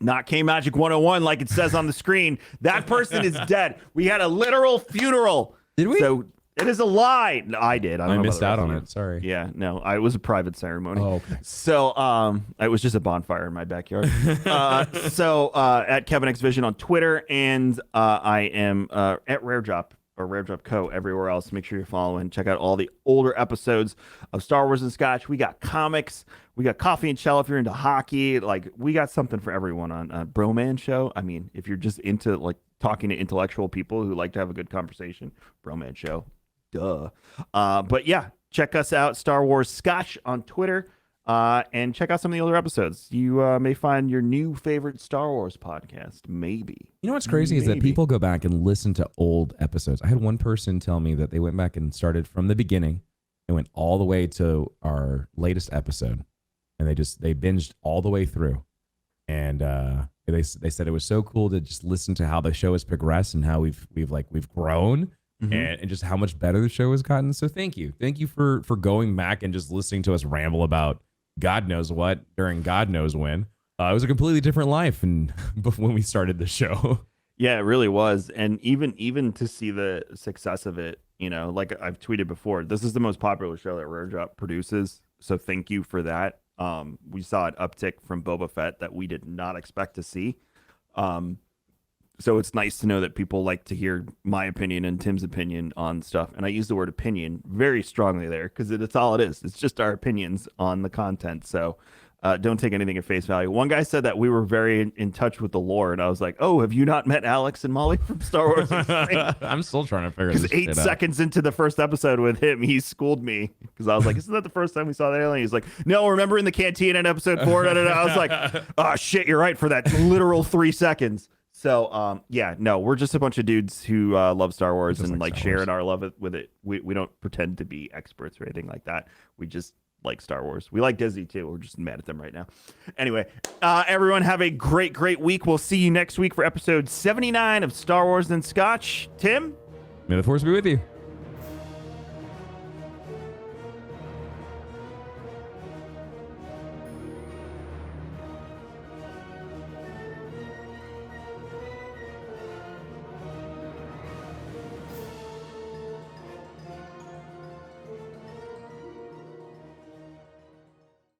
Not K Magic 101 like it says on the screen. That person is dead. We had a literal funeral. Did we? So it is a lie. No, I did. I missed out on it. Sorry. Yeah, no, it was a private ceremony. Oh, okay. So it was just a bonfire in my backyard. At KevinXVision on Twitter, and I am at Rare Drop or Rare Drop Co. everywhere else. Make sure you're following. Check out all the older episodes of Star Wars and Scotch. We got comics. We got Coffee and Shell if you're into hockey. Like, we got something for everyone on Broman Show. I mean, if you're just into like talking to intellectual people who like to have a good conversation, Broman Show. Duh. But yeah, check us out, Star Wars Scotch on Twitter, and check out some of the older episodes. You may find your new favorite Star Wars podcast, maybe. You know what's crazy is that people go back and listen to old episodes. I had one person tell me that they went back and started from the beginning and went all the way to our latest episode, and they binged all the way through. And they said it was so cool to just listen to how the show has progressed and how we've grown. Mm-hmm. And just how much better the show has gotten. So thank you for going back and just listening to us ramble about God knows what during God knows when. It was a completely different life and when we started the show. Yeah, it really was. And even to see the success of it, you know, like I've tweeted before, this is the most popular show that Rare Drop produces. So thank you for that. We saw an uptick from Boba Fett that we did not expect to see. So it's nice to know that people like to hear my opinion and Tim's opinion on stuff. And I use the word opinion very strongly there because that's all it is. It's just our opinions on the content. So don't take anything at face value. One guy said that we were very in touch with the lore. And I was like, oh, have you not met Alex and Molly from Star Wars? I'm still trying to figure this shit out. 8 seconds into the first episode with him, he schooled me because I was like, isn't that the first time we saw the alien? He's like, no, remember in the canteen in episode 4? I was like, oh, shit, you're right for that literal 3 seconds. So, yeah, no, we're just a bunch of dudes who love Star Wars and like sharing our love with it. We don't pretend to be experts or anything like that. We just like Star Wars. We like Disney too. We're just mad at them right now. Anyway, everyone have a great week. We'll see you next week for episode 79 of Star Wars and Scotch. Tim? May the Force be with you.